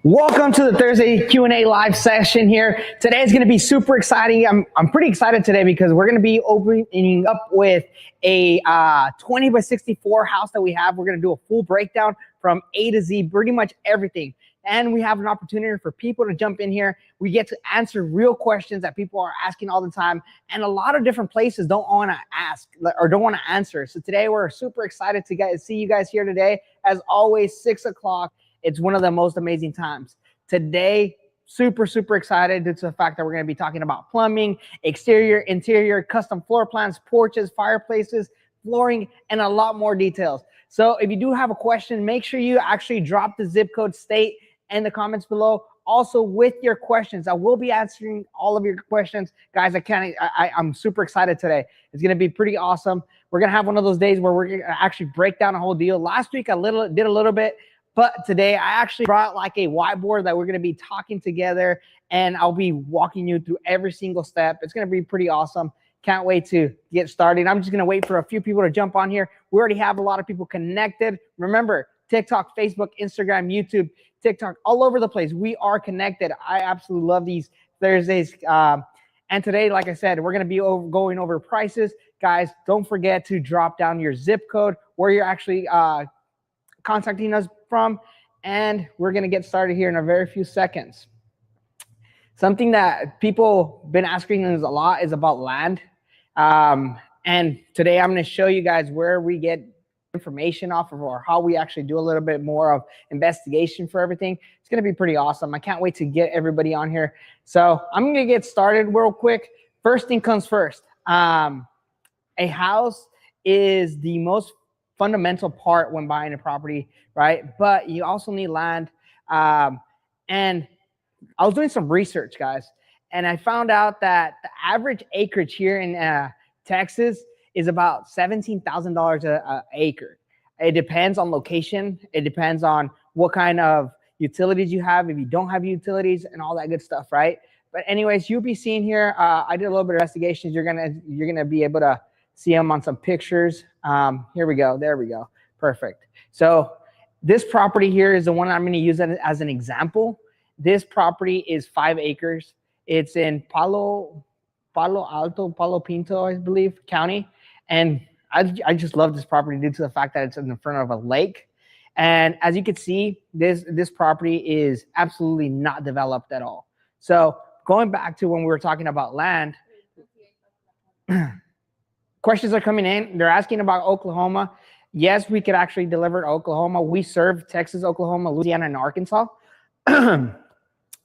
Welcome to the Thursday Q&A live session here. Today is going to be super exciting. I'm pretty excited today because we're going to be opening up with a 20 by 64 house that we have. We're going to do a full breakdown from A to Z, pretty much everything. And we have an opportunity for people to jump in here. We get to answer real questions that people are asking all the time. And a lot of different places don't want to ask or don't want to answer. So today we're super excited to see you guys here today. As always, 6 o'clock. It's one of the most amazing times. Today, super excited due to the fact that we're going to be talking about plumbing, exterior, interior, custom floor plans, porches, fireplaces, flooring, and a lot more details. So if you do have a question, make sure you actually drop the zip code state in the comments below. Also with your questions, I will be answering all of your questions. Guys, I'm super excited today. It's going to be pretty awesome. We're going to have one of those days where we're going to actually break down a whole deal. Last week, I did a little bit. But today I actually brought like a whiteboard that we're going to be talking together, and I'll be walking you through every single step. It's going to be pretty awesome. Can't wait to get started. I'm just going to wait for a few people to jump on here. We already have a lot of people connected. Remember, TikTok, Facebook, Instagram, YouTube, TikTok, all over the place. We are connected. I absolutely love these Thursdays. And today, like I said, we're going to be going over prices. Guys, don't forget to drop down your zip code where you're actually contacting us from, and we're going to get started here in a very few seconds. Something that people been asking us a lot is about land, and today I'm going to show you guys where we get information off of, or how we actually do a little bit more of investigation for everything. It's going to be pretty awesome. I can't wait to get everybody on here. So I'm going to get started real quick. First thing comes first. A house is the most fundamental part when buying a property, right? But you also need land. And I was doing some research, guys, and I found out that the average acreage here in Texas is about $17,000 an acre. It depends on location. It depends on what kind of utilities you have, if you don't have utilities, and all that good stuff, right? But anyways, you'll be seeing here, I did a little bit of investigations. You're gonna be able to see them on some pictures. Here we go. There we go. Perfect. So this property here is the one I'm going to use as an example. This property is 5 acres. It's in Palo Pinto, I believe, county. And I just love this property due to the fact that it's in the front of a lake. And as you can see, this property is absolutely not developed at all. So going back to when we were talking about land, questions are coming in. They're asking about Oklahoma. Yes, we could actually deliver to Oklahoma. We serve Texas, Oklahoma, Louisiana, and Arkansas.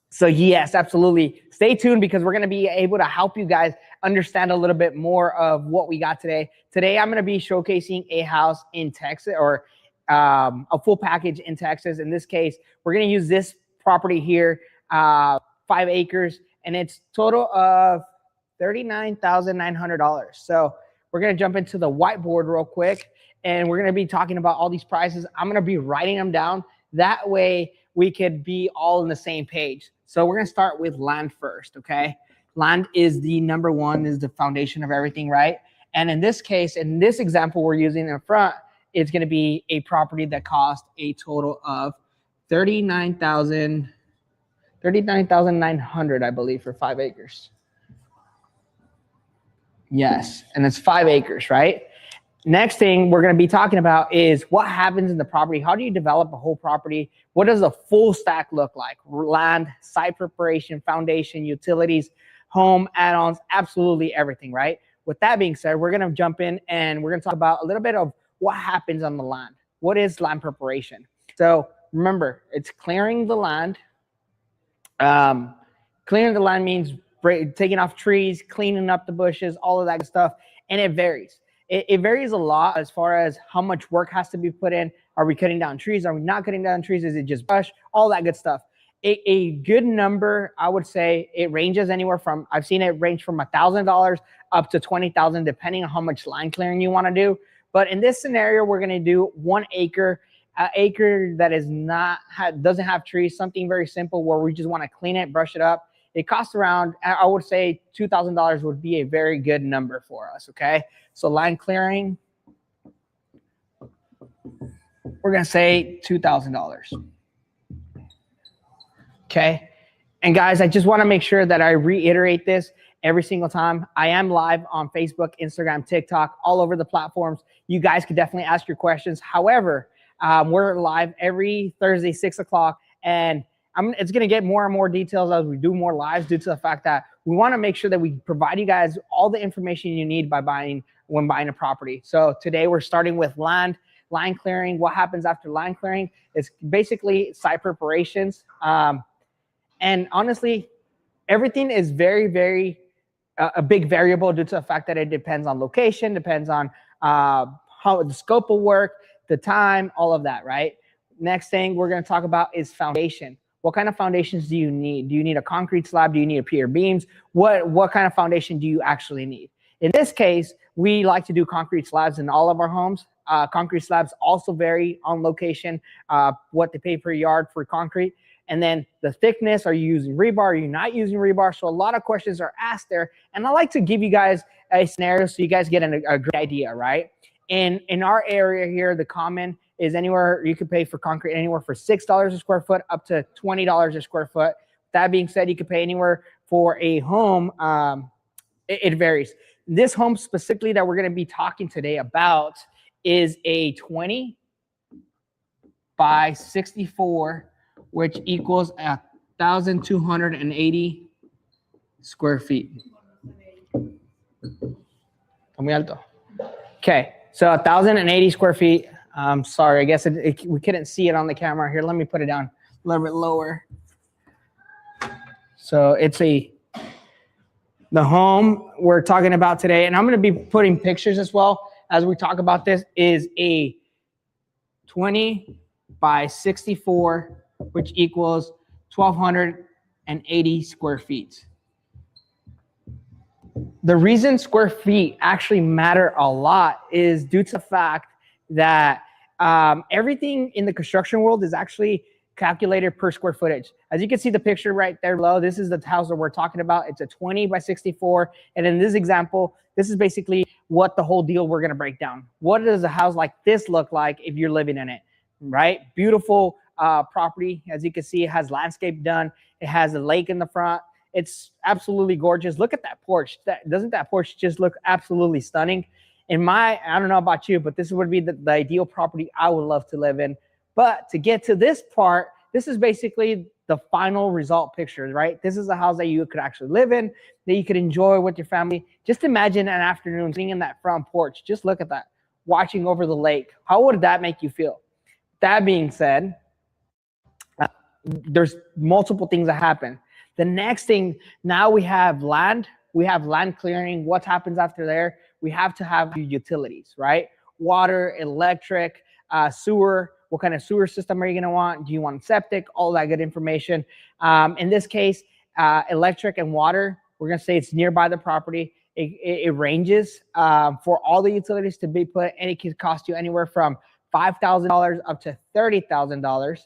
So yes, absolutely. Stay tuned because we're going to be able to help you guys understand a little bit more of what we got today. Today, I'm going to be showcasing a house in Texas, or a full package in Texas. In this case, we're going to use this property here, 5 acres, and it's total of $39,900. So we're going to jump into the whiteboard real quick, and we're going to be talking about all these prices. I'm going to be writing them down. That way we could be all on the same page. So we're going to start with land first, okay? Land is the number one, is the foundation of everything, right? And in this case, in this example we're using in front, it's going to be a property that cost a total of $39,900, I believe, for 5 acres. Yes, and it's 5 acres, right? Next thing we're going to be talking about is what happens in the property. How do you develop a whole property? What does a full stack look like? Land, site preparation, foundation, utilities, home, add-ons, absolutely everything, right? With that being said, we're going to jump in and we're going to talk about a little bit of what happens on the land. What is land preparation? So remember, it's clearing the land. Clearing the land means taking off trees, cleaning up the bushes, all of that good stuff. And it varies. It varies a lot as far as how much work has to be put in. Are we cutting down trees? Are we not cutting down trees? Is it just brush? All that good stuff. A good number, I would say, it ranges anywhere from, I've seen it range from $1,000 up to $20,000, depending on how much line clearing you want to do. But in this scenario, we're going to do 1 acre, an acre that is doesn't have trees, something very simple where we just want to clean it, brush it up. It costs around, I would say $2,000 would be a very good number for us, okay? So line clearing, we're going to say $2,000. Okay. And guys, I just want to make sure that I reiterate this every single time. I am live on Facebook, Instagram, TikTok, all over the platforms. You guys could definitely ask your questions. However, we're live every Thursday, 6 o'clock, and it's going to get more and more details as we do more lives due to the fact that we want to make sure that we provide you guys all the information you need when buying a property. So today we're starting with line clearing. What happens after line clearing? It's basically site preparations. And honestly, everything is very, very a big variable due to the fact that it depends on location, depends on how the scope of work, the time, all of that, right? Next thing we're going to talk about is foundation. What kind of foundations do you need? Do you need a concrete slab? Do you need a pier beams? What kind of foundation do you actually need? In this case, we like to do concrete slabs in all of our homes. Concrete slabs also vary on location, what they pay per yard for concrete. And then the thickness, are you using rebar? Are you not using rebar? So a lot of questions are asked there. And I like to give you guys a scenario so you guys get a great idea, right? And in our area here, the common is anywhere you could pay for concrete anywhere for $6 a square foot up to $20 a square foot. That being said, you could pay anywhere for a home. It varies. This home specifically that we're going to be talking today about is a 20 by 64, which equals 1,280 square feet. Okay, so 1,080 square feet. Sorry, I guess we couldn't see it on the camera here. Let me put it down a little bit lower. So it's the home we're talking about today, and I'm going to be putting pictures as well as we talk about this, is a 20 by 64, which equals 1,280 square feet. The reason square feet actually matter a lot is due to the fact that everything in the construction world is actually calculated per square footage. As you can see the picture right there below, this is the house that we're talking about. It's a 20 by 64. And in this example, this is basically what the whole deal we're going to break down. What does a house like this look like if you're living in it, right? Beautiful property. As you can see, it has landscape done. It has a lake in the front. It's absolutely gorgeous. Look at that porch. Doesn't that porch just look absolutely stunning? I don't know about you, but this would be the ideal property I would love to live in. But to get to this part, this is basically the final result picture, right? This is a house that you could actually live in, that you could enjoy with your family. Just imagine an afternoon sitting in that front porch. Just look at that, watching over the lake. How would that make you feel? That being said, there's multiple things that happen. The next thing, now we have land clearing. What happens after there? We have to have utilities, right? Water, electric, sewer. What kind of sewer system are you going to want? Do you want septic? All that good information. In this case, electric and water, we're going to say it's nearby the property. It ranges for all the utilities to be put, and it can cost you anywhere from $5,000 up to $30,000.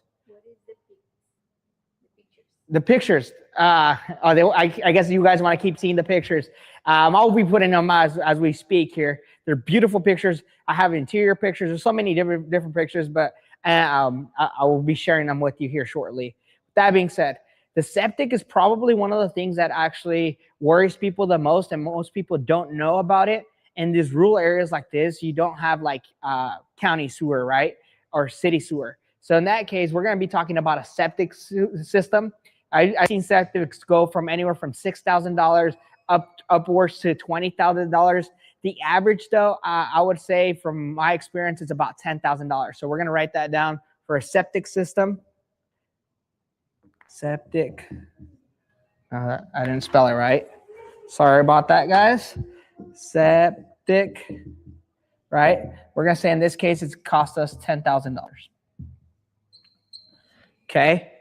The pictures. I guess you guys want to keep seeing the pictures. I'll be putting them as we speak here. They're beautiful pictures. I have interior pictures. There's so many different pictures, but I will be sharing them with you here shortly. That being said, the septic is probably one of the things that actually worries people the most, and most people don't know about it. In these rural areas like this, you don't have like county sewer, right? Or city sewer. So in that case, we're going to be talking about a septic system. I've seen septics go from anywhere from $6,000 upwards to $20,000. The average, though, I would say from my experience, is about $10,000. So we're going to write that down for a septic system. Septic. I didn't spell it right. Sorry about that, guys. Septic, right? We're going to say in this case, it's cost us $10,000. Okay.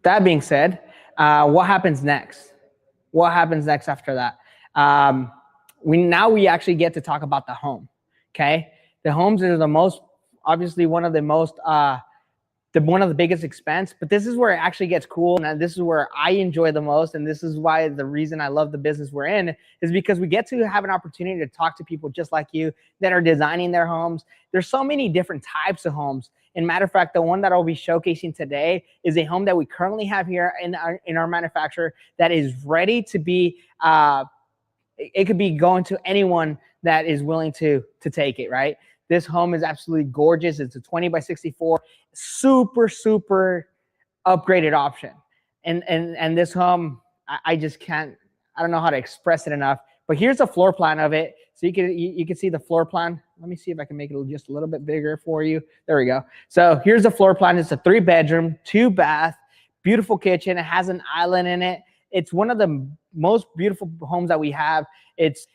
That being said, what happens next? What happens next after that? We actually get to talk about the home. Okay, the homes are obviously one of the most one of the biggest expense, but this is where it actually gets cool. And this is where I enjoy the most. And this is why the reason I love the business we're in is because we get to have an opportunity to talk to people just like you that are designing their homes. There's so many different types of homes. And matter of fact, the one that I'll be showcasing today is a home that we currently have here in our manufacturer that is ready to be, it could be going to anyone that is willing to take it, right? This home is absolutely gorgeous. It's a 20 by 64, super, super upgraded option. And this home, I just can't, I don't know how to express it enough, but here's a floor plan of it. So you can see the floor plan. Let me see if I can make it just a little bit bigger for you. There we go. So here's the floor plan. It's a 3-bedroom, 2-bath, beautiful kitchen. It has an island in it. It's one of the most beautiful homes that we have. It's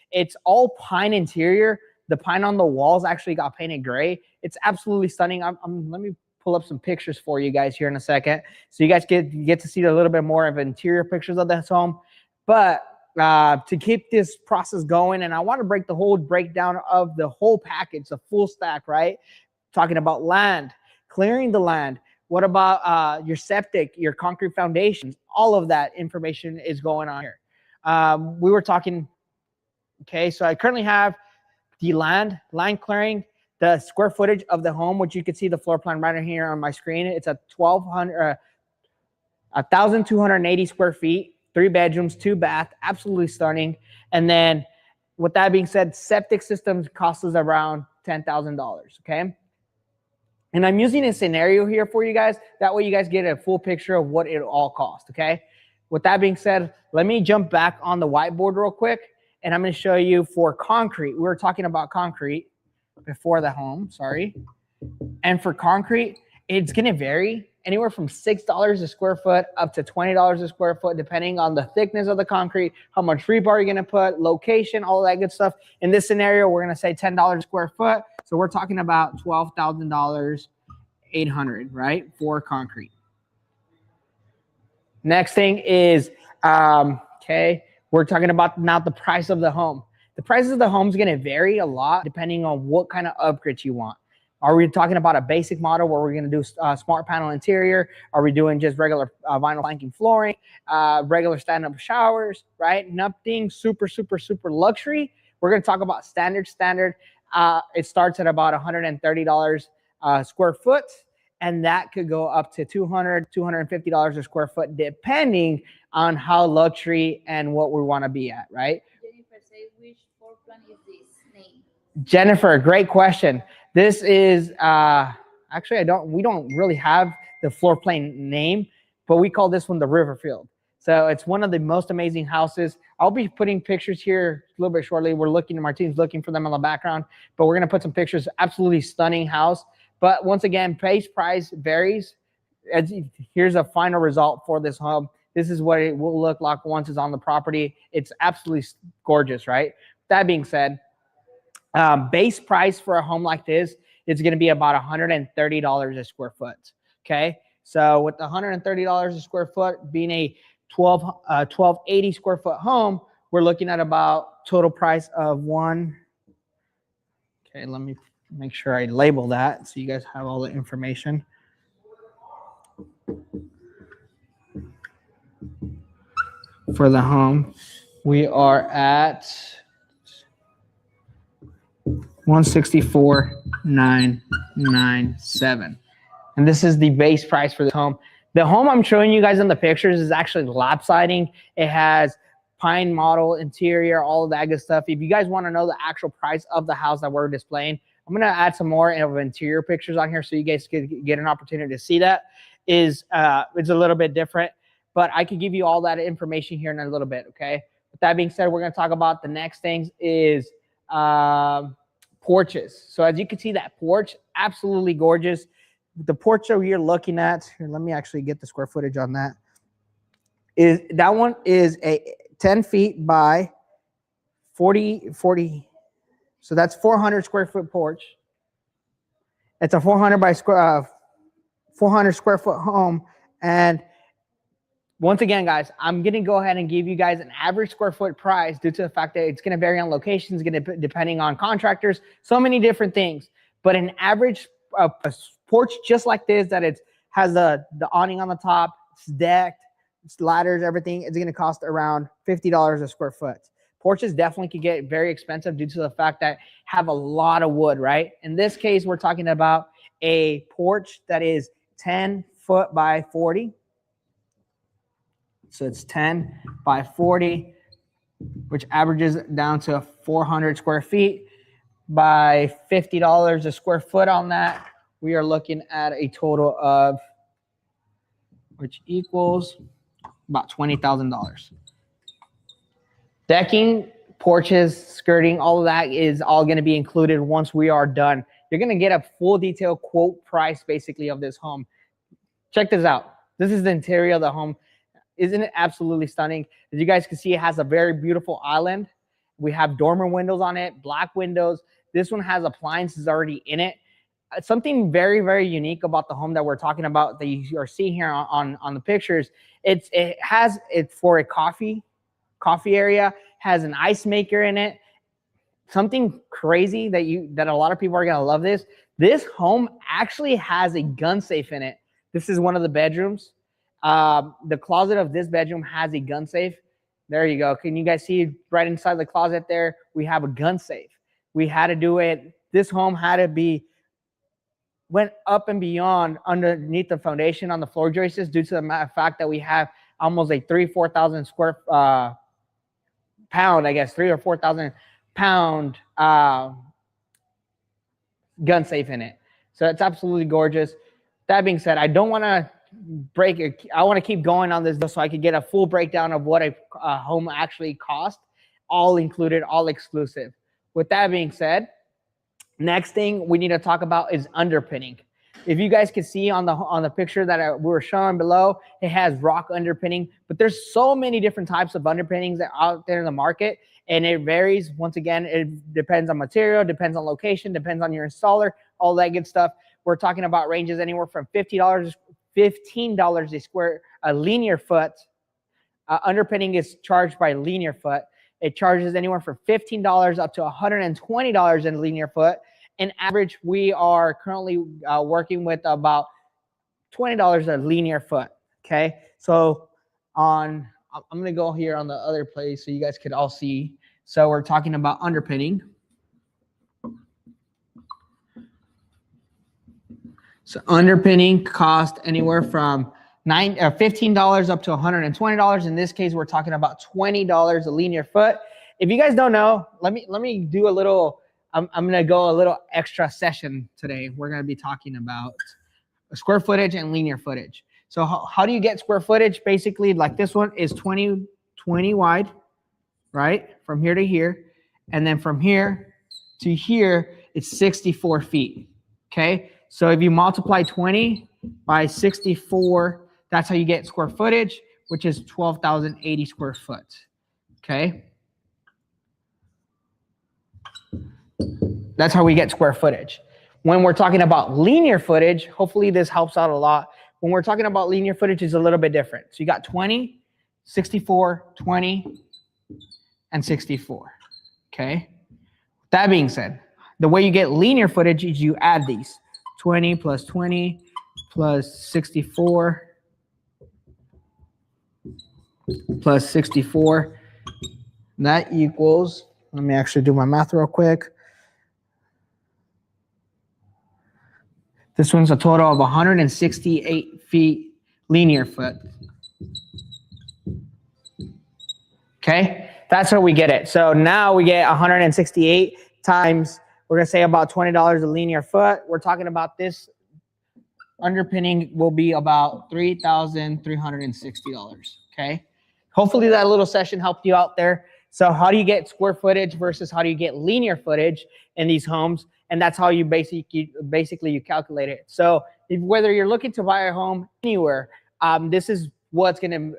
all pine interior. The pine on the walls actually got painted gray. It's absolutely stunning. Let me pull up some pictures for you guys here in a second, so you guys get to see a little bit more of interior pictures of this home. But to keep this process going, and I want to break the whole breakdown of the whole package, the full stack, right? Talking about land, clearing the land. What about your septic, your concrete foundations? All of that information is going on here. We were talking. Okay, so I currently have the land clearing, the square footage of the home, which you can see the floor plan right here on my screen. It's a 1,280 square feet, 3 bedrooms, 2-bath, absolutely stunning. And then with that being said, septic systems cost us around $10,000, okay? And I'm using a scenario here for you guys. That way you guys get a full picture of what it all costs, okay? With that being said, let me jump back on the whiteboard real quick. And I'm going to show you for concrete. We were talking about concrete before the home, sorry. And for concrete, it's going to vary anywhere from $6 a square foot up to $20 a square foot, depending on the thickness of the concrete, how much rebar you're going to put, location, all that good stuff. In this scenario, we're going to say $10 a square foot. So we're talking about $12,800, right, for concrete. Next thing is, okay, we're talking about now the price of the home. The price of the home is going to vary a lot depending on what kind of upgrades you want. Are we talking about a basic model where we're going to do smart panel interior? Are we doing just regular vinyl planking flooring, regular stand-up showers, right? Nothing super, super, super luxury. We're going to talk about standard. It starts at about $130 square foot, and that could go up to $200, $250 a square foot, depending on how luxury and what we want to be at, right? Jennifer, say which floor plan is this name? Jennifer, great question. This is actually we don't really have the floor plan name, but we call this one the Riverfield. So it's one of the most amazing houses. I'll be putting pictures here a little bit shortly. Martine's looking for them in the background, but we're gonna put some pictures. Absolutely stunning house. But once again, base price varies. Here's a final result for this home. This is what it will look like once it's on the property. It's absolutely gorgeous, right? That being said, base price for a home like this is going to be about $130 a square foot, okay? So with $130 a square foot being a 1280 square foot home, we're looking at about total price of okay, let me make sure I label that so you guys have all the information. For the home, we are at $164,997, and this is the base price for the home. The home I'm showing you guys in the pictures is actually lap siding. It has pine model interior, all of that good stuff. If you guys want to know the actual price of the house that we're displaying, I'm going to add some more of interior pictures on here so you guys can get an opportunity to see that. It's a little bit different, but I can give you all that information here in a little bit, okay? With that being said, we're going to talk about the next things is porches. So as you can see, that porch, absolutely gorgeous. The porch that you're looking at, here, let me actually get the square footage on that. That one is a 10 feet by 40. So that's 400 square foot porch. It's a 400 square foot home. And once again, guys, I'm going to go ahead and give you guys an average square foot price due to the fact that it's going to vary on locations, depending on contractors, so many different things. But an average porch just like this, that it's has the awning on the top. It's decked. It's ladders, everything. It's going to cost around $50 a square foot. Porches definitely could get very expensive due to the fact that have a lot of wood, right? In this case, we're talking about a porch that is 10 foot by 40. So it's 10 by 40, which averages down to 400 square feet. By $50 a square foot on that, we are looking at a total of, which equals about $20,000. Decking, porches, skirting, all of that is all going to be included once we are done. You're going to get a full detailed quote price basically of this home. Check this out. This is the interior of the home. Isn't it absolutely stunning? As you guys can see, it has a very beautiful island. We have dormer windows on it, black windows. This one has appliances already in it. Something very, very unique about the home that we're talking about that you are seeing here on the pictures. It has for a coffee area, has an ice maker in it. Something crazy that a lot of people are gonna love this. This home actually has a gun safe in it. This is one of the bedrooms. The closet of this bedroom has a gun safe. There you go. Can you guys see right inside the closet there? We have a gun safe. We had to do it. This home had to went up and beyond underneath the foundation on the floor joists due to the fact that we have almost a 4,000 square pound, I guess, 3,000 or 4,000 pound gun safe in it. So it's absolutely gorgeous. That being said, I don't want to break it. I want to keep going on this so I could get a full breakdown of what a home actually cost, all included, all exclusive. With that being said, next thing we need to talk about is underpinning. If you guys can see on the picture that we were showing below, it has rock underpinning, but there's so many different types of underpinnings that are out there in the market, and it varies. Once again, it depends on material, depends on location, depends on your installer, all that good stuff. We're talking about ranges anywhere from $15 a linear foot. Underpinning is charged by linear foot. It charges anywhere from $15 up to $120 in linear foot. In average, we are currently working with about $20 a linear foot. Okay, so I'm going to go here on the other place so you guys could all see. So we're talking about underpinning. So underpinning cost anywhere from $15 up to $120. In this case, we're talking about $20 a linear foot. If you guys don't know, let me do a little. I'm going to go a little extra session today. We're going to be talking about square footage and linear footage. So how do you get square footage? Basically, like this one is 20 wide, right? From here to here. And then from here to here, it's 64 feet. Okay. So if you multiply 20 by 64, that's how you get square footage, which is 12,080 square foot. Okay. That's how we get square footage. When we're talking about linear footage, hopefully this helps out a lot. When we're talking about linear footage, it's a little bit different. So you got 20, 64, 20, and 64. Okay. That being said, the way you get linear footage is you add these 20 plus 64 plus 64. That equals, let me actually do my math real quick. This one's a total of 168 feet linear foot. Okay, that's how we get it. So now we get 168 times, we're going to say about $20 a linear foot. We're talking about this underpinning will be about $3,360. Okay, hopefully that little session helped you out there. So how do you get square footage versus how do you get linear footage in these homes? And that's how you basically you calculate it. So whether you're looking to buy a home anywhere, this is what's going to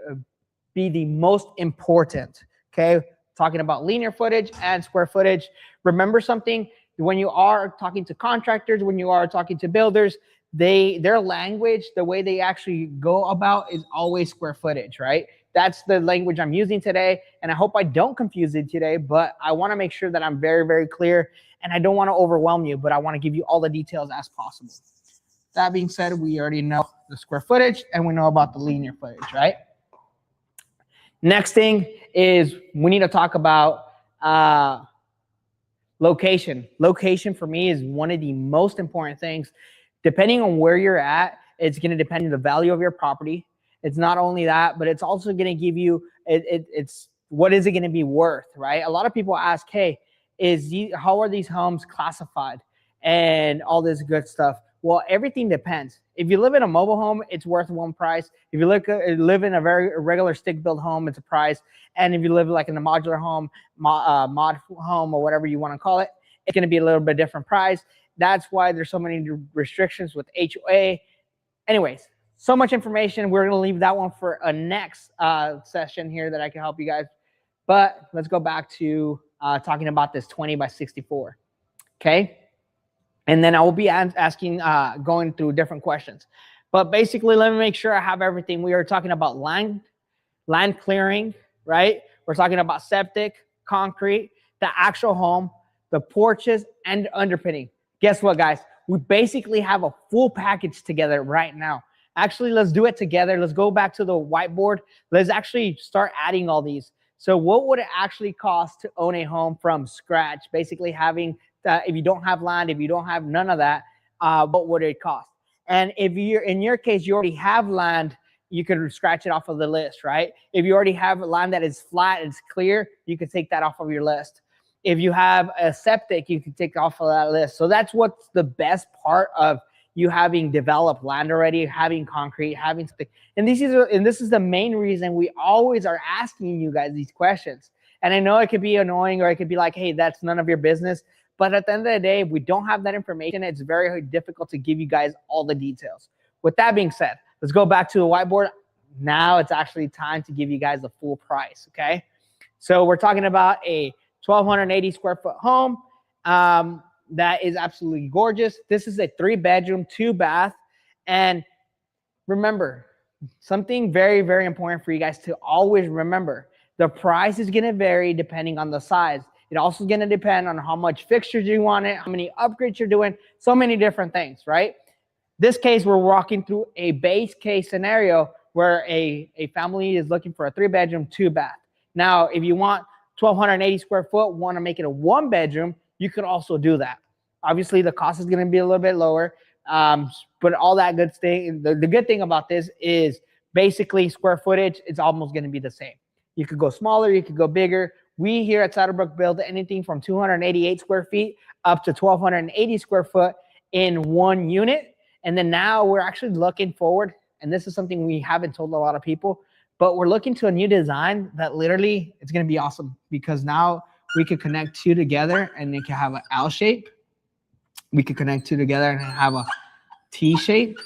be the most important. Okay, talking about linear footage and square footage. Remember something, when you are talking to contractors, when you are talking to builders, their language, the way they actually go about is always square footage, right? That's the language I'm using today, and I hope I don't confuse it today, but I want to make sure that I'm very, very clear, and I don't want to overwhelm you, but I want to give you all the details as possible. That being said, we already know the square footage and we know about the linear footage, right? Next thing is we need to talk about location. Location for me is one of the most important things. Depending on where you're at, it's going to depend on the value of your property. It's not only that, but it's also going to give you, it's what is it going to be worth, right? A lot of people ask, hey, how are these homes classified and all this good stuff? Well, everything depends. If you live in a mobile home, it's worth one price. If you live in a very regular stick-built home, it's a price. And if you live like in a modular home, mod home, or whatever you want to call it, it's going to be a little bit different price. That's why there's so many restrictions with HOA. Anyways, so much information. We're going to leave that one for a next session here that I can help you guys. But let's go back to talking about this 20 by 64. Okay. And then I will be asking, going through different questions. But basically, let me make sure I have everything. We are talking about land clearing, right? We're talking about septic, concrete, the actual home, the porches, and underpinning. Guess what, guys? We basically have a full package together right now. Actually, let's do it together. Let's go back to the whiteboard. Let's actually start adding all these. So what would it actually cost to own a home from scratch? Basically having, if you don't have land, if you don't have none of that, what would it cost? And if you're, in your case, you already have land, you could scratch it off of the list, right? If you already have land that is flat, it's clear, you could take that off of your list. If you have a septic, you can take off of that list. So that's what's the best part of you having developed land already, having concrete, having something. And this is the main reason we always are asking you guys these questions. And I know it could be annoying, or it could be like, hey, that's none of your business. But at the end of the day, if we don't have that information, it's very difficult to give you guys all the details. With that being said, let's go back to the whiteboard. Now it's actually time to give you guys the full price, okay? So we're talking about a 1,280 square foot home. That is absolutely gorgeous. This is a 3-bedroom, 2-bath. And remember, something very, very important for you guys to always remember. The price is going to vary depending on the size. It also is going to depend on how much fixtures you want it, how many upgrades you're doing, so many different things, right? This case, we're walking through a base case scenario where a family is looking for a 3-bedroom, 2-bath. Now, if you want 1,280 square foot, want to make it a 1-bedroom, you could also do that. Obviously, the cost is going to be a little bit lower, but all that good thing. The good thing about this is basically square footage. It's almost going to be the same. You could go smaller, you could go bigger. We here at Saddlebrooke build anything from 288 square feet up to 1,280 square foot in one unit. And then now we're actually looking forward, and this is something we haven't told a lot of people, but we're looking to a new design that literally it's going to be awesome, because now we could connect two together and it can have an L shape. We could connect two together and have a T shape.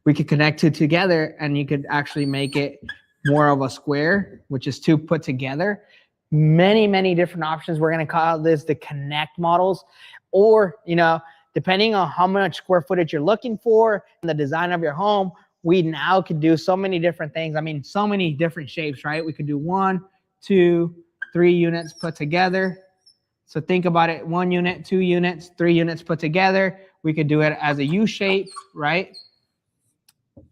We could connect two together and you could actually make it more of a square, which is two put together. Many, many different options. We're going to call this the connect models, or, you know, depending on how much square footage you're looking for and the design of your home, we now could do so many different things. I mean, so many different shapes, right? We could do 1, 2, 3 units put together. So think about it, 1 unit, 2 units, 3 units put together. We could do it as a U shape, right?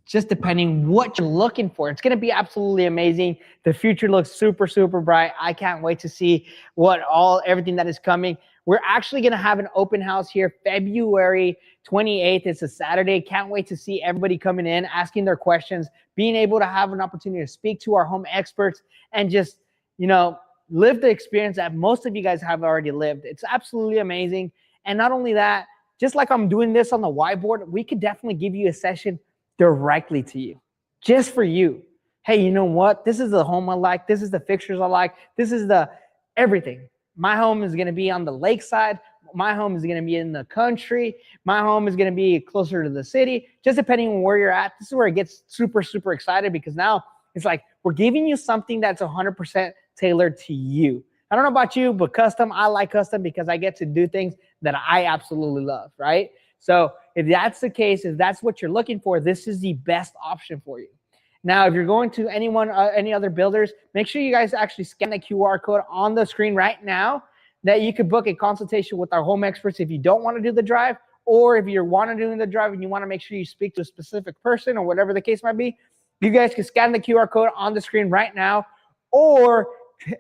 Just depending what you're looking for. It's going to be absolutely amazing. The future looks super, super bright. I can't wait to see everything that is coming. We're actually going to have an open house here February 28th. It's a Saturday. Can't wait to see everybody coming in, asking their questions, being able to have an opportunity to speak to our home experts and just, you know, live the experience that most of you guys have already lived. It's absolutely amazing. And not only that, just like I'm doing this on the whiteboard, we could definitely give you a session directly to you, just for you. Hey, you know what? This is the home I like. This is the fixtures I like. This is the everything. My home is going to be on the lakeside. My home is going to be in the country. My home is going to be closer to the city. Just depending on where you're at. This is where it gets super, super excited, because now it's like we're giving you something that's 100% tailored to you. I don't know about you, but custom, I like custom because I get to do things that I absolutely love, right? So if that's the case, if that's what you're looking for, this is the best option for you. Now, if you're going to any other builders, make sure you guys actually scan the QR code on the screen right now that you could book a consultation with our home experts if you don't want to do the drive, or if you're wanting to do the drive and you want to make sure you speak to a specific person or whatever the case might be, you guys can scan the QR code on the screen right now, or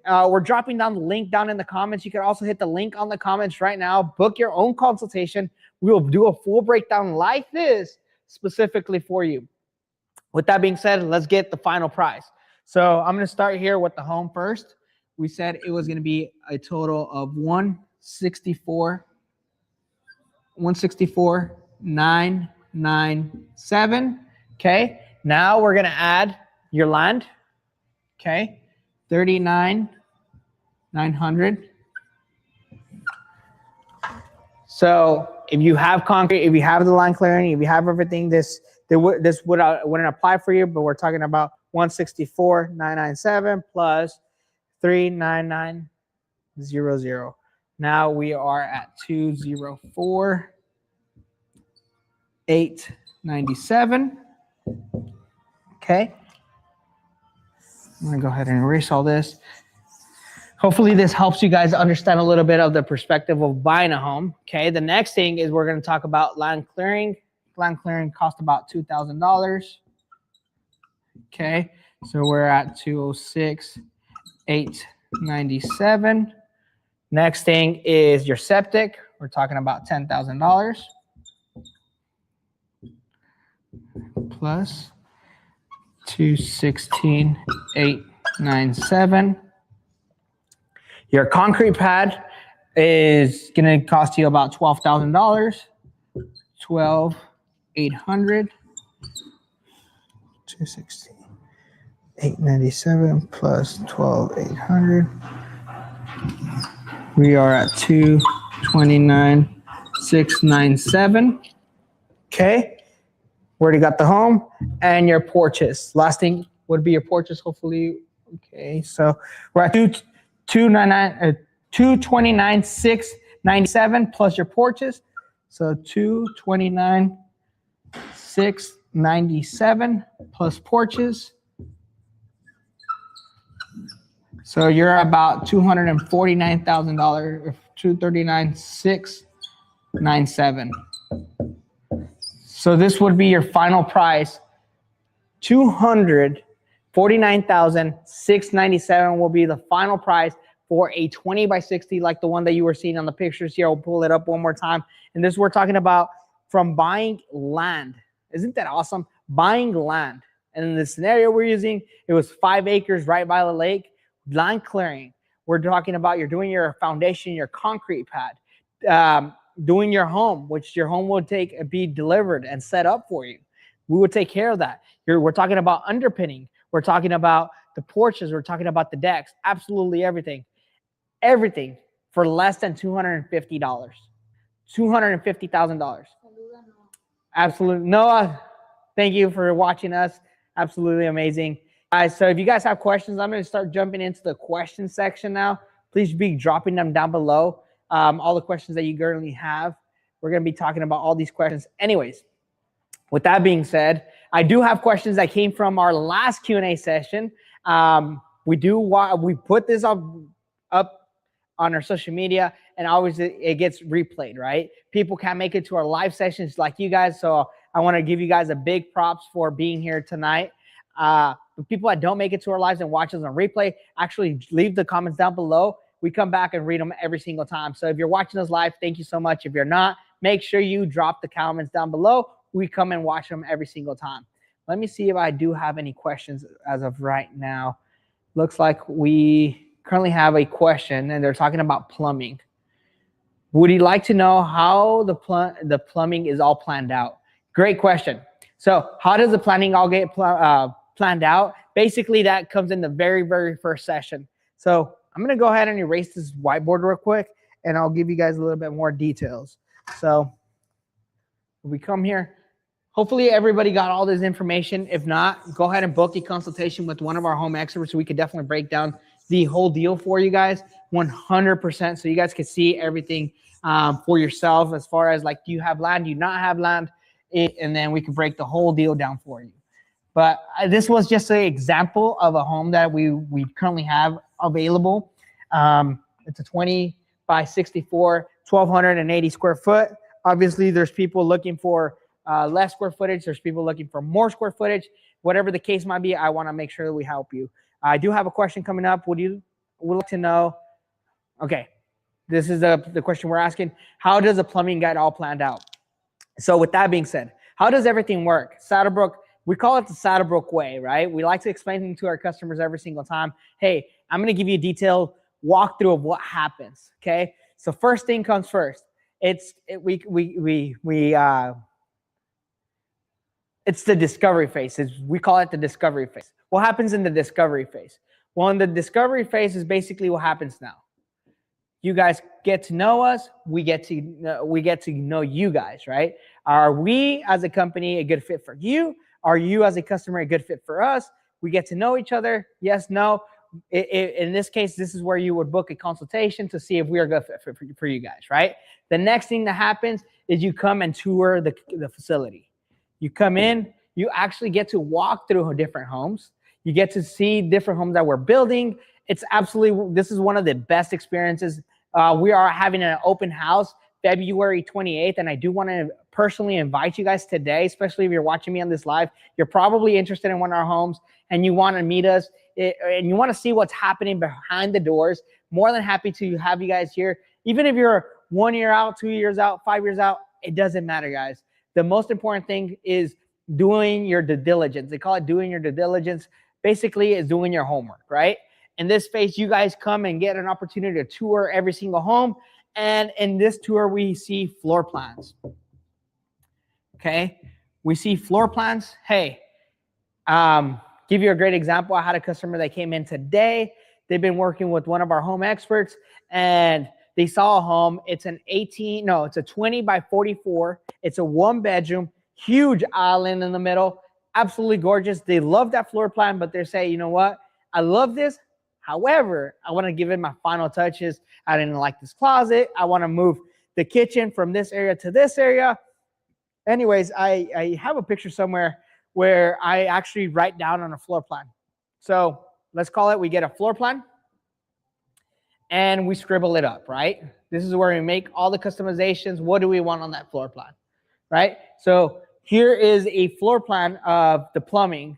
we're dropping down the link down in the comments. You can also hit the link on the comments right now. Book your own consultation. We will do a full breakdown like this specifically for you. With that being said, let's get the final price. So I'm going to start here with the home first. We said it was going to be a total of 164,997. Okay. Now we're going to add your land. Okay. 39,900. So if you have concrete, if you have the line clearing, if you have everything, this wouldn't apply for you, but we're talking about 164,997 plus 39900. Now we are at 204,897. Okay. I'm gonna go ahead and erase all this. Hopefully this helps you guys understand a little bit of the perspective of buying a home. Okay, the next thing is we're gonna talk about land clearing. Land clearing cost about $2,000. Okay, so we're at 206,897. Next thing is your septic. We're talking about $10,000 plus 216,897. Your concrete pad is going to cost you about $12,000. 12,800. 216,897 plus 12,800. We are at 229,697. Okay. We already got the home and your porches. Last thing would be your porches, hopefully. Okay, so we're at 229,697 plus your porches. So 229,697 plus porches. So you're about $249,000, 239,697. So this would be your final price. $249,697 will be the final price for a 20 by 60 like the one that you were seeing on the pictures here. I'll pull it up one more time. And this we're talking about from buying land. Isn't that awesome? Buying land. And in the scenario we're using, it was 5 acres right by the lake. Land clearing. We're talking about you're doing your foundation, your concrete pad. Doing your home, which your home would be delivered and set up for you. We would take care of that. We're talking about underpinning. We're talking about the porches. We're talking about the decks. Absolutely everything. Everything for less than $250. $250,000. Absolutely. Noah, thank you for watching us. Absolutely amazing. Guys, so if you guys have questions, I'm going to start jumping into the question section now. Please be dropping them down below. All the questions that you currently have. We're going to be talking about all these questions. Anyways, with that being said, I do have questions that came from our last Q&A session. We put this up on our social media, and always it gets replayed, right? People can't make it to our live sessions like you guys, so I want to give you guys a big props for being here tonight. The people that don't make it to our lives and watch us on replay, actually leave the comments down below. We come back and read them every single time. So if you're watching us live, thank you so much. If you're not, make sure you drop the comments down below. We come and watch them every single time. Let me see if I do have any questions as of right now. Looks like we currently have a question, and they're talking about plumbing. Would you like to know how the plumbing is all planned out? Great question. So how does the planning all get planned out? Basically, that comes in the very, very first session. So I'm going to go ahead and erase this whiteboard real quick, and I'll give you guys a little bit more details. So if we come here, hopefully everybody got all this information. If not, go ahead and book a consultation with one of our home experts so we could definitely break down the whole deal for you guys 100%, so you guys can see everything for yourself as far as like, do you have land, do you not have land, and then we can break the whole deal down for you. But this was just an example of a home that we currently have available. It's a 20 by 64, 1,280 square foot Obviously, there's people looking for less square footage. There's people looking for more square footage. Whatever the case might be, I want to make sure that we help you. I do have a question coming up. Would like to know? Okay, this is the question we're asking. How does the plumbing get all planned out? So with that being said, how does everything work? Saddlebrooke, we call it the Saddlebrooke way, right? We like to explain to our customers every single time. Hey, I'm going to give you a detailed walkthrough of what happens. Okay, so first thing comes first. It's the discovery phase. We call it the discovery phase. What happens in the discovery phase? Well, in the discovery phase is basically what happens now. You guys get to know us. We get to know you guys, right? Are we as a company a good fit for you? Are you as a customer a good fit for us? We get to know each other. Yes, no. In this case, this is where you would book a consultation to see if we are good fit for you guys, right? The next thing that happens is you come and tour the facility. You come in, you actually get to walk through different homes. You get to see different homes that we're building. This is one of the best experiences. We are having an open house February 28th, and I do want to personally invite you guys today, especially if you're watching me on this live. You're probably interested in one of our homes, and you want to meet us, and you want to see what's happening behind the doors. More than happy to have you guys here. Even if you're 1 year out, 2 years out, 5 years out, it doesn't matter, guys. The most important thing is doing your due diligence. They call it doing your due diligence. Basically, is doing your homework, right? In this phase, you guys come and get an opportunity to tour every single home. And in this tour, we see floor plans. Okay, we see floor plans. Hey, give you a great example. I had a customer that came in today. They've been working with one of our home experts, and they saw a home. It's it's a 20 by 44. It's a 1-bedroom, huge island in the middle. Absolutely gorgeous. They love that floor plan, but they're saying, you know what? I love this. However, I want to give it my final touches. I didn't like this closet. I want to move the kitchen from this area to this area. Anyways, I have a picture somewhere where I actually write down on a floor plan. So let's call it, we get a floor plan and we scribble it up, right? This is where we make all the customizations. What do we want on that floor plan, right? So here is a floor plan of the plumbing.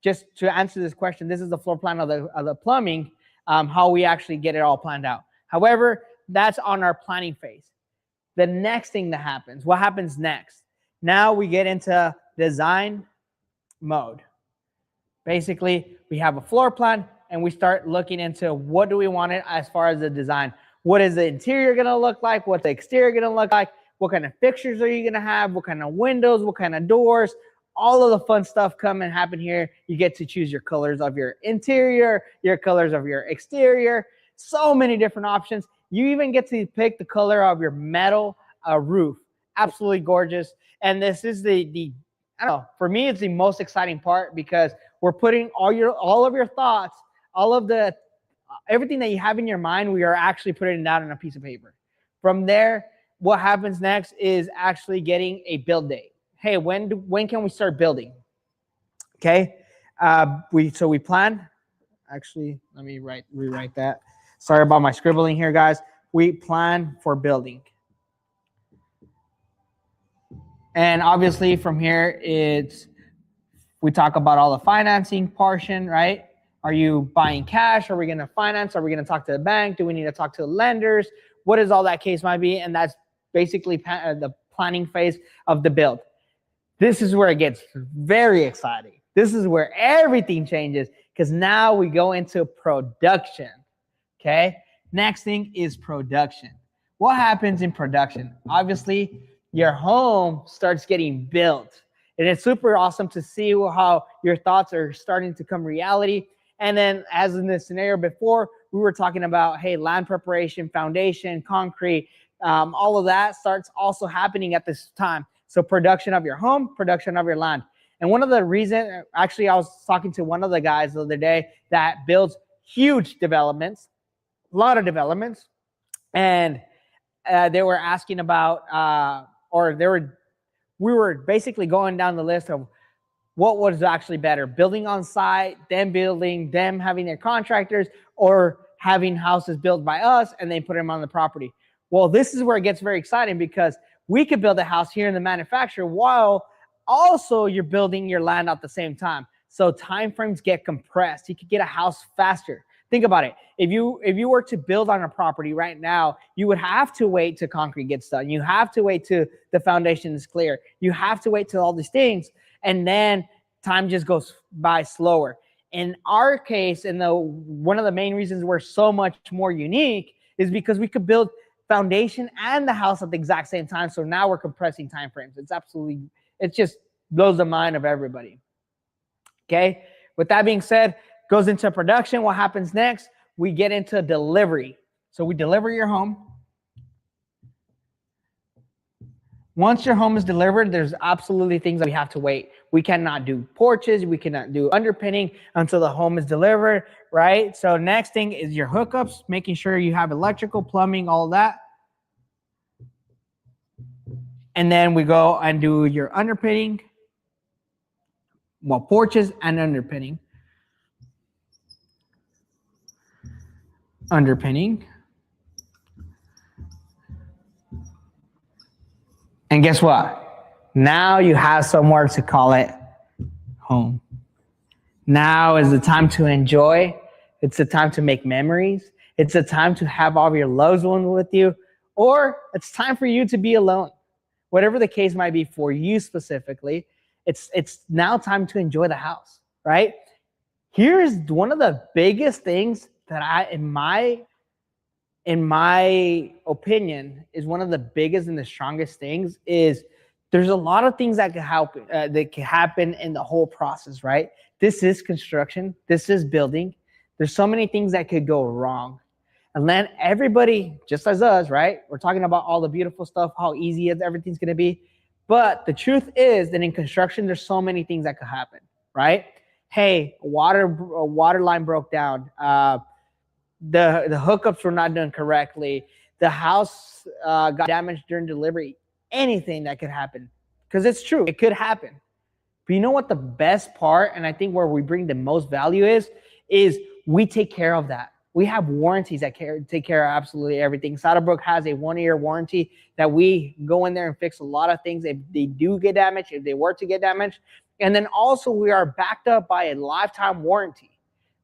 Just to answer this question, this is the floor plan of the plumbing, how we actually get it all planned out. However, that's on our planning phase. The next thing that happens, what happens next? Now we get into design mode. Basically, we have a floor plan and we start looking into what do we want it as far as the design. What is the interior gonna look like? What's the exterior gonna look like? What kind of fixtures are you gonna have? What kind of windows? What kind of doors? All of the fun stuff come and happen here. You get to choose your colors of your interior, your colors of your exterior, so many different options. You even get to pick the color of your metal roof. Absolutely gorgeous. And this is I don't know, for me, it's the most exciting part because we're putting all of your thoughts, all of everything that you have in your mind, we are actually putting it down on a piece of paper. From there, what happens next is actually getting a build date. Hey, when can we start building? Okay, we plan. Actually, let me rewrite that. Sorry about my scribbling here, guys. We plan for building, and obviously from here we talk about all the financing portion, right? Are you buying cash? Are we going to finance? Are we going to talk to the bank? Do we need to talk to the lenders? What is all that case might be? And that's basically the planning phase of the build. This is where it gets very exciting. This is where everything changes because now we go into production, okay? Next thing is production. What happens in production? Obviously, your home starts getting built. And it's super awesome to see how your thoughts are starting to come reality. And then as in the scenario before, we were talking about, hey, land preparation, foundation, concrete, all of that starts also happening at this time. So production of your home, production of your land. And one of the reasons, actually, I was talking to one of the guys the other day that builds huge developments, a lot of developments. And they were asking about, we were basically going down the list of what was actually better, building on site, them having their contractors, or having houses built by us and then put them on the property. Well, this is where it gets very exciting because we could build a house here in the manufacturer while also you're building your land at the same time. So time frames get compressed. You could get a house faster. Think about it. If you were to build on a property right now, you would have to wait till concrete gets done. You have to wait till the foundation is clear. You have to wait till all these things, and then time just goes by slower. In our case, one of the main reasons we're so much more unique is because we could build foundation and the house at the exact same time. So now we're compressing time frames. It just blows the mind of everybody. Okay. With that being said, goes into production. What happens next? We get into delivery. So we deliver your home. Once your home is delivered, there's absolutely things that we have to wait. We cannot do porches. We cannot do underpinning until the home is delivered, right? So next thing is your hookups, making sure you have electrical, plumbing, all of that. And then we go and do your underpinning. Well, porches and underpinning. Underpinning. And guess what? Now you have somewhere to call it home. Now is the time to enjoy. It's the time to make memories. It's the time to have all of your loved ones with you. Or it's time for you to be alone. Whatever the case might be for you specifically, it's now time to enjoy the house, right? Here's one of the biggest things that in my opinion, is one of the biggest and the strongest things is there's a lot of things that can happen in the whole process, right? This is construction. This is building. There's so many things that could go wrong. And then everybody, just as us, right? We're talking about all the beautiful stuff, how easy everything's going to be. But the truth is that in construction, there's so many things that could happen, right? Hey, a water line broke down. The hookups were not done correctly. The house got damaged during delivery. Anything that could happen, because it's true, it could happen. But you know what the best part, and I think where we bring the most value is we take care of that. We have warranties that take care of absolutely everything. Saddlebrooke has a 1-year warranty that we go in there and fix a lot of things if they do get damaged, if they were to get damaged. And then also we are backed up by a lifetime warranty.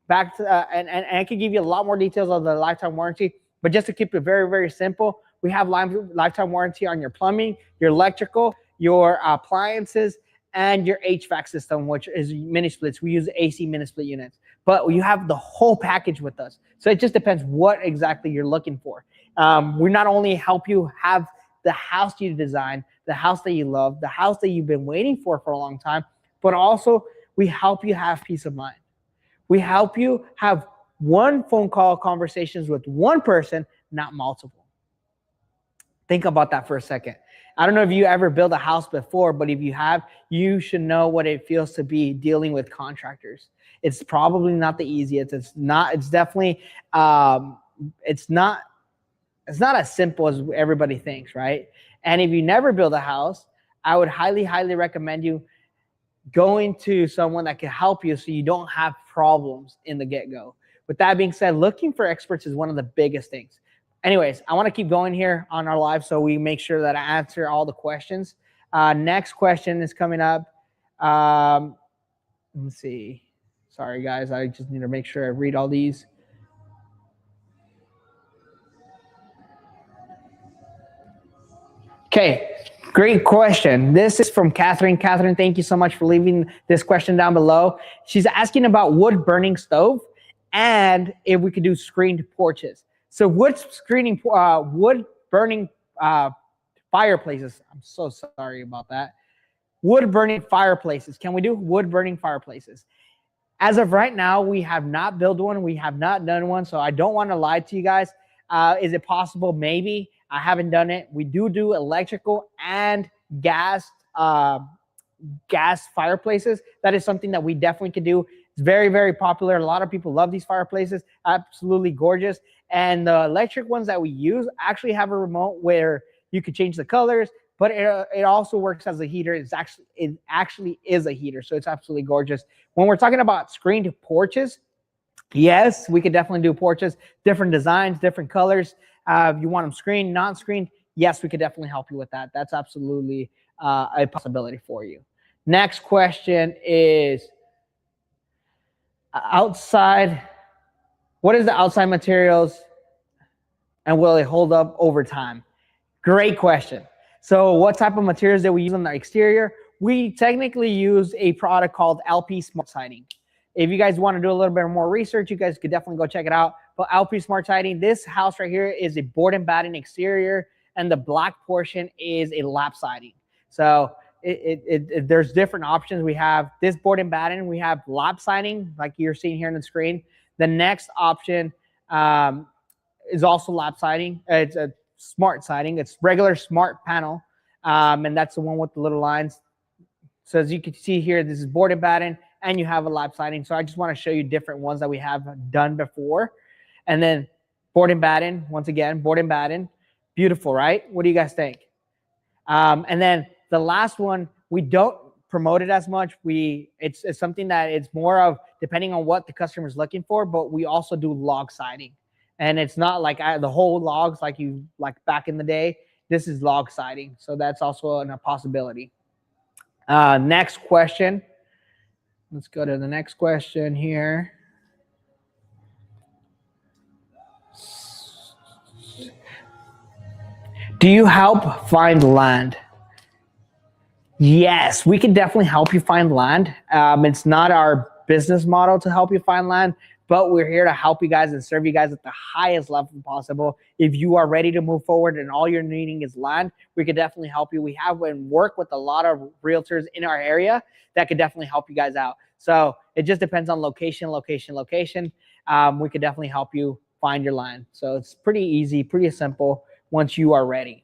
And I can give you a lot more details on the lifetime warranty, but just to keep it very, very simple, we have lifetime warranty on your plumbing, your electrical, your appliances, and your HVAC system, which is mini splits. We use AC mini split units, but you have the whole package with us. So it just depends what exactly you're looking for. We not only help you have the house you design, the house that you love, the house that you've been waiting for a long time, but also we help you have peace of mind. We help you have one phone call conversations with one person, not multiple. Think about that for a second. I don't know if you ever built a house before, but if you have, you should know what it feels to be dealing with contractors. It's probably not the easiest. It's definitely, it's not as simple as everybody thinks, right? And if you never build a house, I would highly, highly recommend you going to someone that can help you so you don't have problems in the get-go. With that being said, looking for experts is one of the biggest things. Anyways, I want to keep going here on our live so we make sure that I answer all the questions. Next question is coming up. Let's see. Sorry, guys. I just need to make sure I read all these. Okay, great question. This is from Catherine. Catherine, thank you so much for leaving this question down below. She's asking about wood burning stove and if we could do screened porches. So wood burning fireplaces. I'm so sorry about that. Wood burning fireplaces. Can we do wood burning fireplaces? As of right now, we have not built one. We have not done one. So I don't want to lie to you guys. Is it possible? Maybe. I haven't done it. We do electrical and gas fireplaces. That is something that we definitely could do. It's very, very popular. A lot of people love these fireplaces. Absolutely gorgeous. And the electric ones that we use actually have a remote where you can change the colors, but it also works as a heater. It actually is a heater. So it's absolutely gorgeous. When we're talking about screened porches, yes, we could definitely do porches, different designs, different colors. If you want them screened, non-screened, yes, we could definitely help you with that. That's absolutely a possibility for you. Next question is outside. What is the outside materials and will it hold up over time? Great question. So what type of materials that we use on the exterior? We technically use a product called LP Smart Siding. If you guys want to do a little bit more research, you guys could definitely go check it out. But LP Smart Siding, this house right here is a board and batten exterior, and the black portion is a lap siding. So there's different options. We have this board and batten. We have lap siding, like you're seeing here on the screen. The next option is also lap siding. It's a smart siding. It's regular smart panel, and that's the one with the little lines. So as you can see here, this is board and batten, and you have a lap siding. So I just want to show you different ones that we have done before. And then board and batten, once again, board and batten. Beautiful, right? What do you guys think? And then the last one, we don't promote it as much. It's something that it's more of depending on what the customer is looking for, but we also do log siding. And it's not like the whole logs like back in the day. This is log siding. So that's also a possibility. Next question. Let's go to the next question here. Do you help find land? Yes, we can definitely help you find land. It's not our business model to help you find land, but we're here to help you guys and serve you guys at the highest level possible. If you are ready to move forward and all you're needing is land, we could definitely help you. We have and work with a lot of realtors in our area that could definitely help you guys out. So it just depends on location. We could definitely help you find your land. So it's pretty easy, pretty simple once you are ready.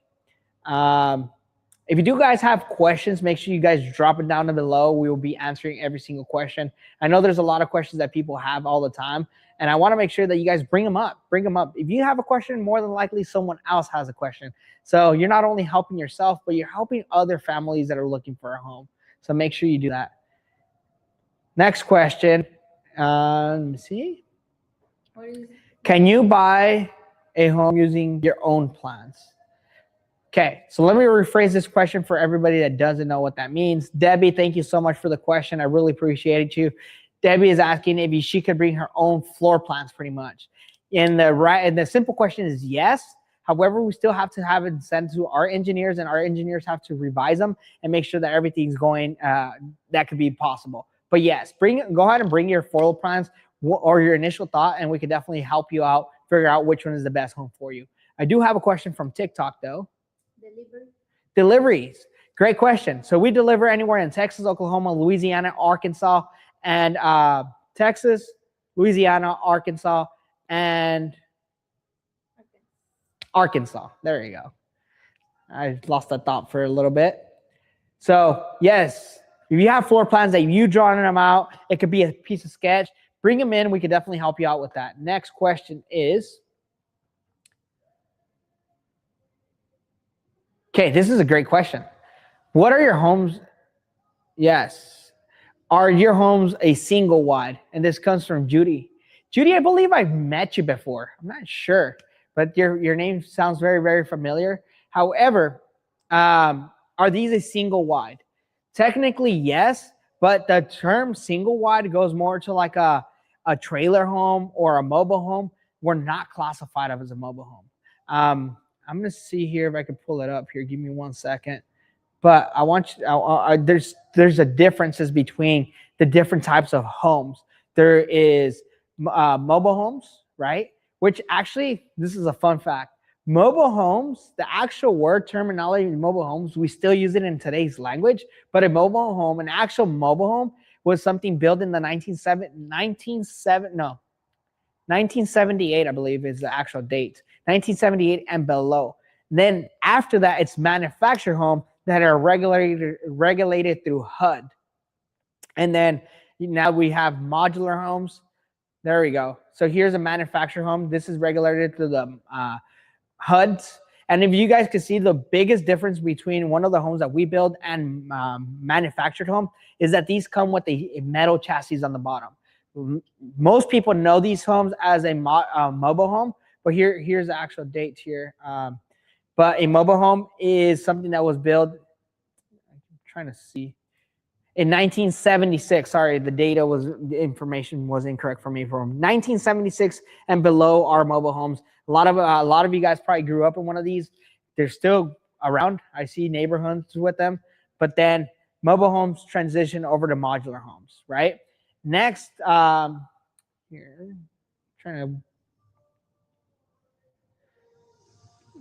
If you do guys have questions, make sure you guys drop it down below. We will be answering every single question. I know there's a lot of questions that people have all the time, and I want to make sure that you guys bring them up. If you have a question, more than likely someone else has a question. So you're not only helping yourself, but you're helping other families that are looking for a home. So make sure you do that. Next question. Let me see. What is it? Can you buy a home using your own plans? Okay, so let me rephrase this question for everybody that doesn't know what that means. Debbie, thank you so much for the question. I really appreciate you. Debbie is asking if she could bring her own floor plans pretty much. And the simple question is yes. However, we still have to have it sent to our engineers, and our engineers have to revise them and make sure that everything's going, that could be possible. But yes, go ahead and bring your floor plans or your initial thought, and we could definitely help you out, figure out which one is the best home for you. I do have a question from TikTok though. Deliveries. Great question. So we deliver anywhere in Texas, Oklahoma, Louisiana, Arkansas, and Texas, Louisiana, Arkansas, and Arkansas. There you go. I lost that thought for a little bit. So yes, if you have floor plans that you drawing them out, it could be a piece of sketch. Bring them in. We could definitely help you out with that. Next question is, okay, this is a great question. What are your homes? Yes. Are your homes a single wide? And this comes from Judy. Judy, I believe I've met you before. I'm not sure, but your name sounds very, very familiar. However, are these a single wide? Technically, yes, but the term single wide goes more to like a trailer home or a mobile home. We're not classified as a mobile home. I'm going to see here if I can pull it up here. Give me 1 second. But I want you, there's a differences between the different types of homes. There is mobile homes, right? Which actually, this is a fun fact. Mobile homes, the actual word terminology in mobile homes, we still use it in today's language. But a mobile home, an actual mobile home, was something built in the 1978, I believe is the actual date. 1978 and below. Then after that, it's manufactured home that are regulated through HUD. And then now we have modular homes. There we go. So here's a manufactured home. This is regulated through the HUD. And if you guys can see, the biggest difference between one of the homes that we build and manufactured home is that these come with a metal chassis on the bottom. Most people know these homes as a mobile home, but here's the actual dates here. But a mobile home is something that was built, I'm trying to see, in 1976. Sorry, the information was incorrect for me. From 1976 and below are mobile homes. A lot of you guys probably grew up in one of these. They're still around. I see neighborhoods with them, but then mobile homes transition over to modular homes, right? Next, here, trying to.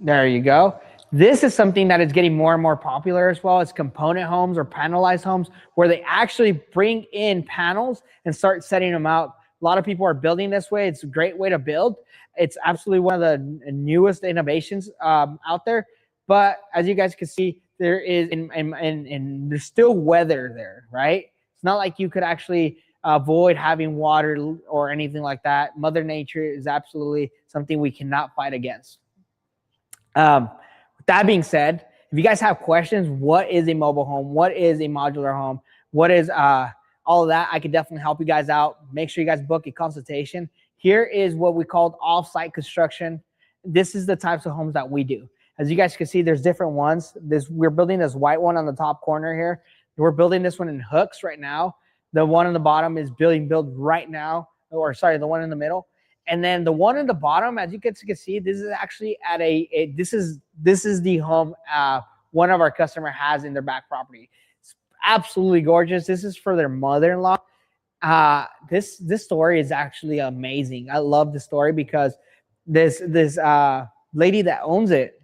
There you go. This is something that is getting more and more popular as well. It's component homes or panelized homes, where they actually bring in panels and start setting them out. A lot of people are building this way. It's a great way to build. It's absolutely one of the newest innovations out there. But as you guys can see, there is, and there's still weather there, right? It's not like you could actually avoid having water or anything like that. Mother Nature is absolutely something we cannot fight against. With that being said, if you guys have questions, what is a mobile home? What is a modular home? What is all of that? I could definitely help you guys out. Make sure you guys book a consultation. Here is what we call off-site construction. This is the types of homes that we do. As you guys can see, there's different ones. We're building this white one on the top corner here. We're building this one in hooks right now. The one on the bottom is being built right now, or sorry, the one in the middle. And then the one in the bottom, as you can see, this is actually at this is the home one of our customer has in their back property. It's absolutely gorgeous. This is for their mother-in-law. This story is actually amazing. I love the story because this lady that owns it,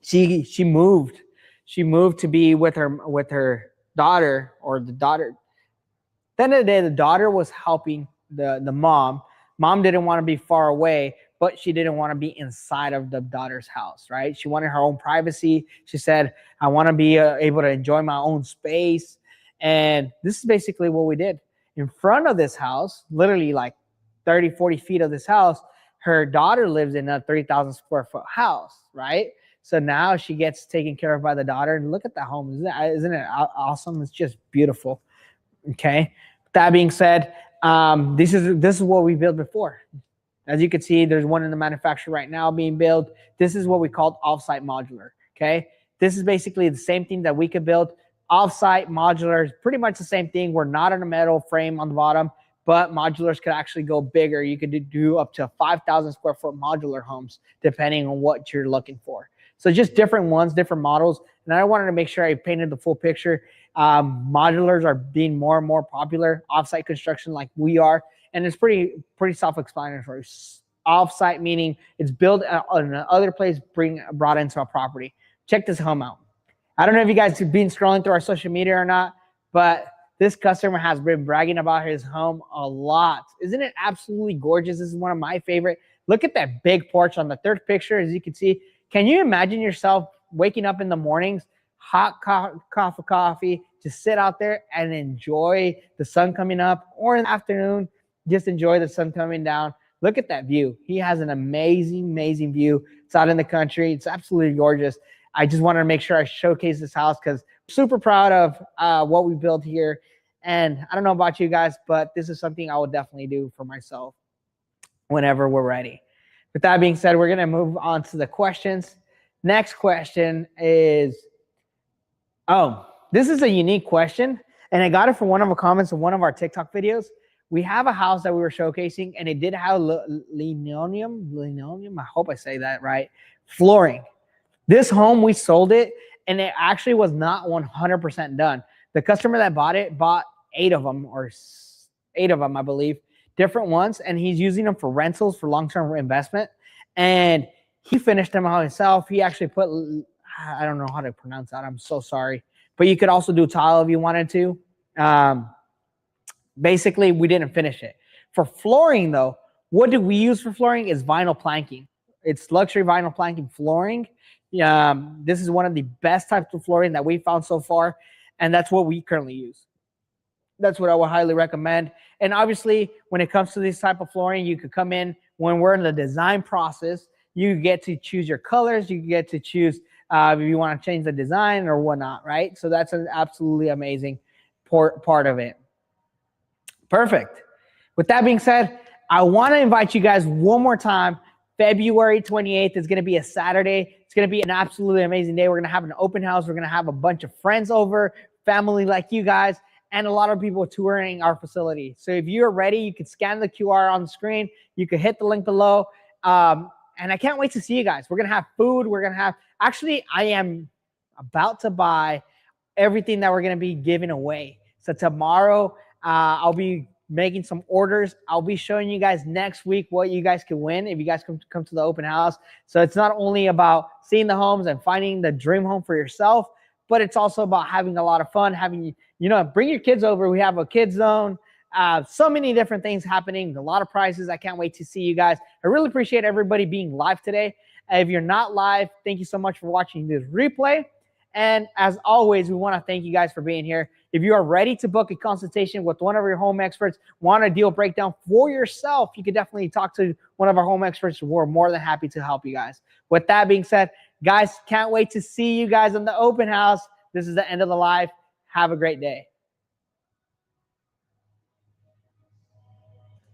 she moved to be with her daughter, or the daughter. At the end of the day, the daughter was helping the mom. Mom didn't want to be far away, but she didn't want to be inside of the daughter's house, right? She wanted her own privacy. She said, I want to be able to enjoy my own space. And this is basically what we did. In front of this house, literally like 30, 40 feet of this house, her daughter lives in a 3,000 square foot house, right? So now she gets taken care of by the daughter. And look at that home. Isn't it awesome? It's just beautiful. Okay. That being said, this is what we built before. As you can see, there's one in the manufacturer right now being built. This is what we called offsite modular. Okay. This is basically the same thing that we could build. Offsite modular is pretty much the same thing. We're not in a metal frame on the bottom, but modulars could actually go bigger. You could do up to 5,000 square foot modular homes, depending on what you're looking for. So just different ones, different models. And I wanted to make sure I painted the full picture. Modulars are being more and more popular, offsite construction like we are. And it's pretty self-explanatory. Offsite meaning it's built on another place, brought into a property. Check this home out. I don't know if you guys have been scrolling through our social media or not, but this customer has been bragging about his home a lot. Isn't it absolutely gorgeous? This is one of my favorite. Look at that big porch on the third picture. As you can see, can you imagine yourself waking up in the mornings, hot coffee, just sit out there and enjoy the sun coming up, or in the afternoon, just enjoy the sun coming down. Look at that view. He has an amazing view. It's out in the country. It's absolutely gorgeous. I just wanted to make sure I showcase this house because I'm super proud of what we built here. And I don't know about you guys, but this is something I will definitely do for myself whenever we're ready. With that being said, we're going to move on to the questions. Next question is, this is a unique question, and I got it from one of the comments of one of our TikTok videos. We have a house that we were showcasing, and it did have linoleum, I hope I say that right, flooring. This home, we sold it, and it actually was not 100% done. The customer that bought it bought 8 of them, I believe, different ones, and he's using them for rentals, for long-term investment. And he finished them out himself. He actually put, I don't know how to pronounce that. I'm so sorry. But you could also do tile if you wanted to. Basically, we didn't finish it. For flooring, though, what do we use for flooring is vinyl planking. It's luxury vinyl planking flooring. This is one of the best types of flooring that we found so far, and that's what we currently use. That's what I would highly recommend. And obviously, when it comes to this type of flooring, you could come in when we're in the design process. You get to choose your colors. You get to choose if you want to change the design or whatnot, right? So that's an absolutely amazing part of it. Perfect. With that being said, I want to invite you guys one more time February 28th is going to be a Saturday. It's going to be an absolutely amazing day. We're going to have an open house. We're going to have a bunch of friends over, family like you guys, and a lot of people touring our facility. So if you're ready, you can scan the QR on the screen. You can hit the link below. And I can't wait to see you guys. We're going to have food. We're going to have, actually, I am about to buy everything that we're going to be giving away. So tomorrow, I'll be making some orders. I'll be showing you guys next week what you guys can win if you guys come to the open house. So it's not only about seeing the homes and finding the dream home for yourself, but it's also about having a lot of fun, having, bring your kids over. We have a kids zone. So many different things happening, a lot of prizes. I can't wait to see you guys. I really appreciate everybody being live today. If you're not live, thank you so much for watching this replay. And as always, we want to thank you guys for being here. If you are ready to book a consultation with one of your home experts, want a deal breakdown for yourself, you can definitely talk to one of our home experts. We're more than happy to help you guys. With that being said, guys, can't wait to see you guys in the open house. This is the end of the live. Have a great day.